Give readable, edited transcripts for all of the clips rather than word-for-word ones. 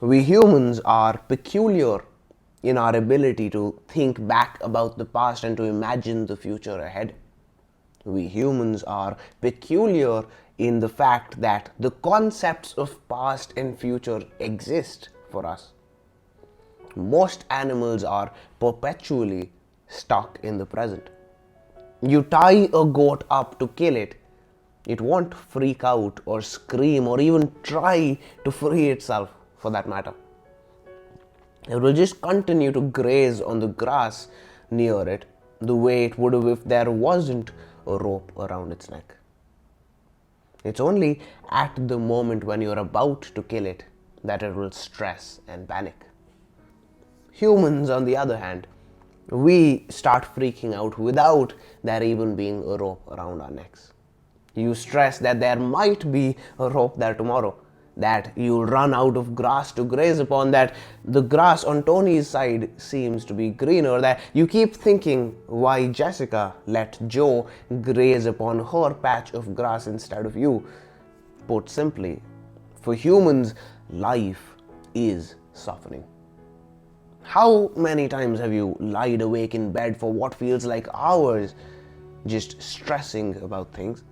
We humans are peculiar in our ability to think back about the past and to imagine the future ahead. We humans are peculiar in the fact that the concepts of past and future exist for us. Most animals are perpetually stuck in the present. You tie a goat up to kill it, it won't freak out or scream or even try to free itself for that matter. It will just continue to graze on the grass near it the way it would have if there wasn't a rope around its neck. It's only at the moment when you're about to kill it that it will stress and panic. Humans, on the other hand, we start freaking out without there even being a rope around our necks. You stress that there might be a rope there tomorrow, that you'll run out of grass to graze upon, that the grass on Tony's side seems to be greener, that you keep thinking why Jessica let Joe graze upon her patch of grass instead of you. Put simply, for humans, life is suffering. How many times have you lied awake in bed for what feels like hours just stressing about things?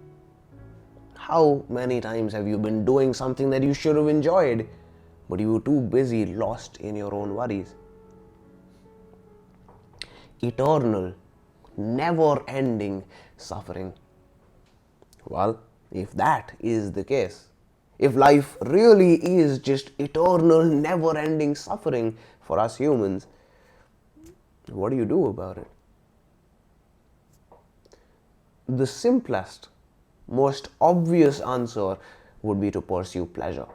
How many times have you been doing something that you should have enjoyed, but you were too busy, lost in your own worries? Eternal, never-ending suffering. Well, if that is the case, if life really is just eternal, never-ending suffering for us humans, what do you do about it? The simplest, most obvious answer would be to pursue pleasure,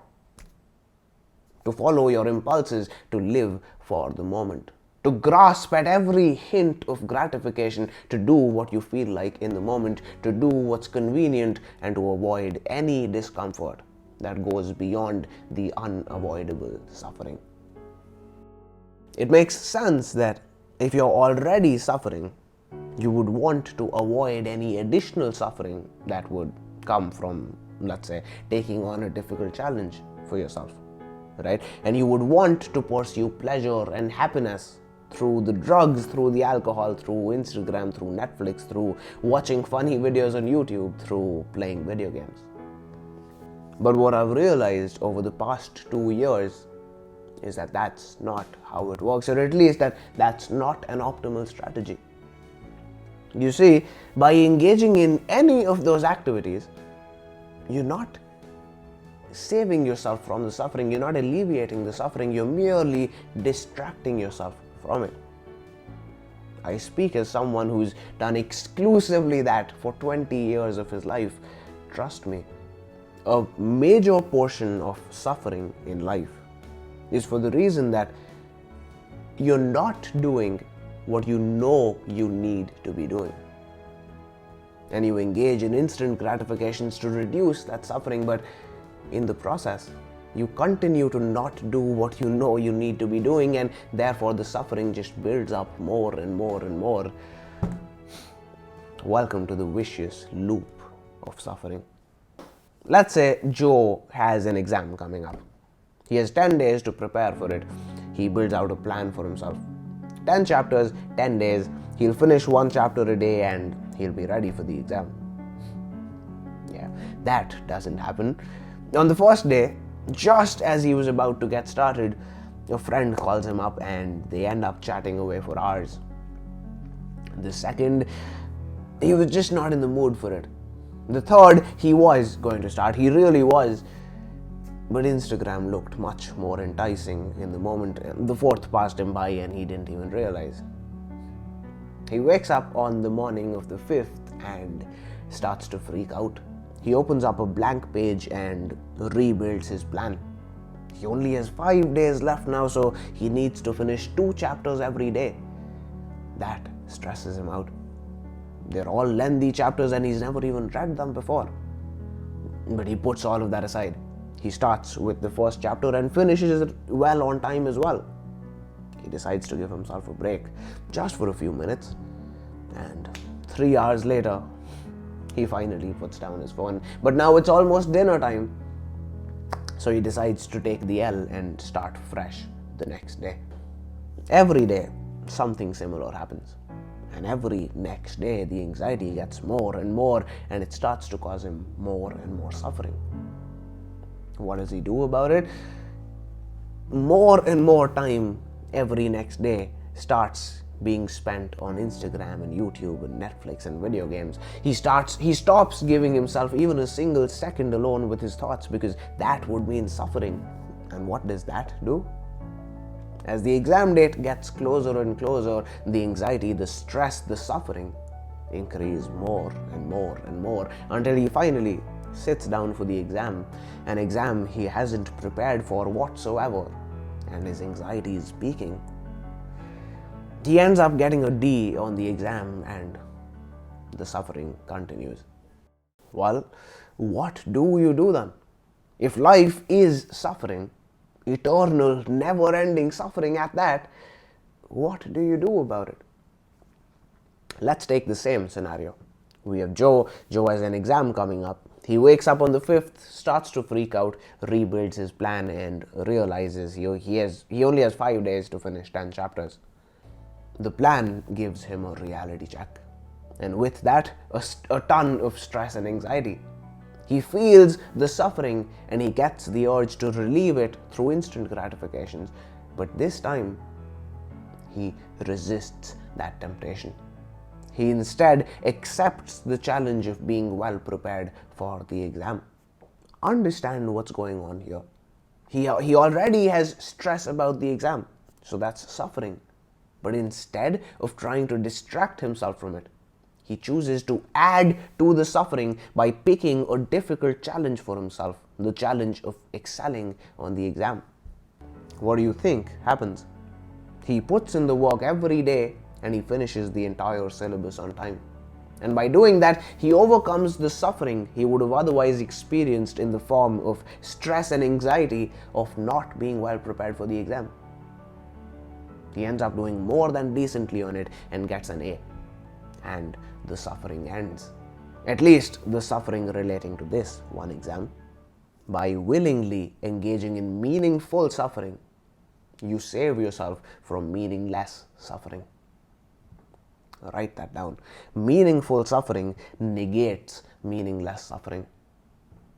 to follow your impulses, to live for the moment, to grasp at every hint of gratification, to do what you feel like in the moment, to do what's convenient, and to avoid any discomfort that goes beyond the unavoidable suffering. It makes sense that if you're already suffering, you would want to avoid any additional suffering that would come from, let's say, taking on a difficult challenge for yourself, right? And you would want to pursue pleasure and happiness through the drugs, through the alcohol, through Instagram, through Netflix, through watching funny videos on YouTube, through playing video games. But what I've realized over the past 2 years is that that's not how it works, or at least that's not an optimal strategy. You see, by engaging in any of those activities, you're not saving yourself from the suffering, you're not alleviating the suffering, you're merely distracting yourself from it. I speak as someone who's done exclusively that for 20 years of his life. Trust me, a major portion of suffering in life is for the reason that you're not doing what you know you need to be doing. And you engage in instant gratifications to reduce that suffering, but in the process, you continue to not do what you know you need to be doing, and therefore the suffering just builds up more and more and more. Welcome to the vicious loop of suffering. Let's say Joe has an exam coming up. He has 10 days to prepare for it. He builds out a plan for himself. 10 chapters, 10 days. He'll finish 1 chapter a day and he'll be ready for the exam. Yeah, that doesn't happen. On the first day, just as he was about to get started, a friend calls him up and they end up chatting away for hours. The second, he was just not in the mood for it. The third, he was going to start. He really was. But Instagram looked much more enticing in the moment. The fourth passed him by and he didn't even realize. He wakes up on the morning of the 5th and starts to freak out. He opens up a blank page and rebuilds his plan. He only has 5 days left now, so he needs to finish 2 chapters every day. That stresses him out. They're all lengthy chapters and he's never even read them before. But he puts all of that aside. He starts with the first chapter and finishes it well on time as well. He decides to give himself a break, just for a few minutes. And 3 hours later, he finally puts down his phone. But now it's almost dinner time. So he decides to take the L and start fresh the next day. Every day, something similar happens. And every next day, the anxiety gets more and more, and it starts to cause him more and more suffering. What does he do about it? More and more time every next day starts being spent on Instagram and YouTube and Netflix and video games. He stops giving himself even a single second alone with his thoughts, because that would mean suffering. And what does that do? As the exam date gets closer and closer, the anxiety, the stress, the suffering increase more and more and more, until he finally sits down for the exam, an exam he hasn't prepared for whatsoever, and his anxiety is peaking. He ends up getting a D on the exam, and the suffering continues. Well, what do you do then? If life is suffering, eternal, never-ending suffering at that, what do you do about it? Let's take the same scenario. We have Joe. Joe has an exam coming up. He wakes up on the 5th, starts to freak out, rebuilds his plan, and realizes he only has 5 days to finish 10 chapters. The plan gives him a reality check, and with that, a ton of stress and anxiety. He feels the suffering, and he gets the urge to relieve it through instant gratifications. But this time, he resists that temptation. He instead accepts the challenge of being well prepared for the exam. Understand what's going on here. He already has stress about the exam, so that's suffering. But instead of trying to distract himself from it, he chooses to add to the suffering by picking a difficult challenge for himself, the challenge of excelling on the exam. What do you think happens? He puts in the work every day, and he finishes the entire syllabus on time. And by doing that, he overcomes the suffering he would have otherwise experienced in the form of stress and anxiety of not being well prepared for the exam. He ends up doing more than decently on it and gets an A. And the suffering ends. At least the suffering relating to this one exam. By willingly engaging in meaningful suffering, you save yourself from meaningless suffering. Write that down. Meaningful suffering negates meaningless suffering.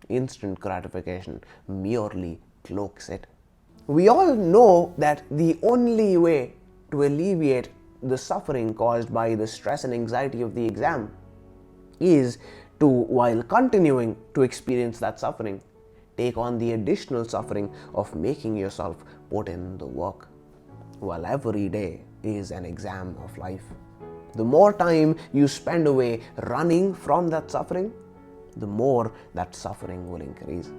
Instant gratification merely cloaks it. We all know that the only way to alleviate the suffering caused by the stress and anxiety of the exam is to, while continuing to experience that suffering, take on the additional suffering of making yourself put in the work. Well, every day is an exam of life. The more time you spend away running from that suffering, the more that suffering will increase.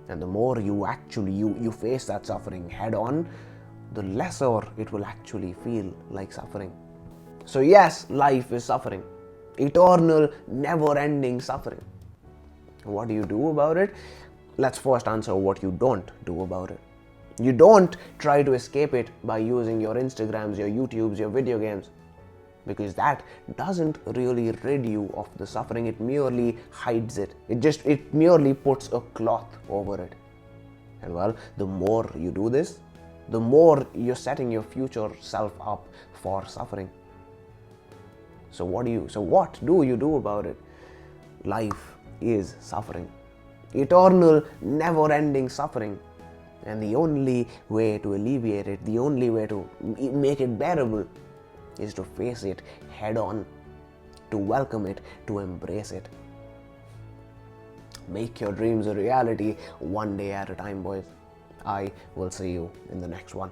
And the more you face that suffering head on, the lesser it will actually feel like suffering. So yes, life is suffering. Eternal, never-ending suffering. What do you do about it? Let's first answer what you don't do about it. You don't try to escape it by using your Instagrams, your YouTubes, your video games, because that doesn't really rid you of the suffering. It merely hides it. It merely puts a cloth over it. And well, the more you do this, the more you're setting your future self up for suffering. So what do you do about it? Life is suffering. Eternal, never-ending suffering. And the only way to alleviate it, the only way to make it bearable, is to face it head on, to welcome it, to embrace it. Make your dreams a reality, one day at a time, boys. I will see you in the next one.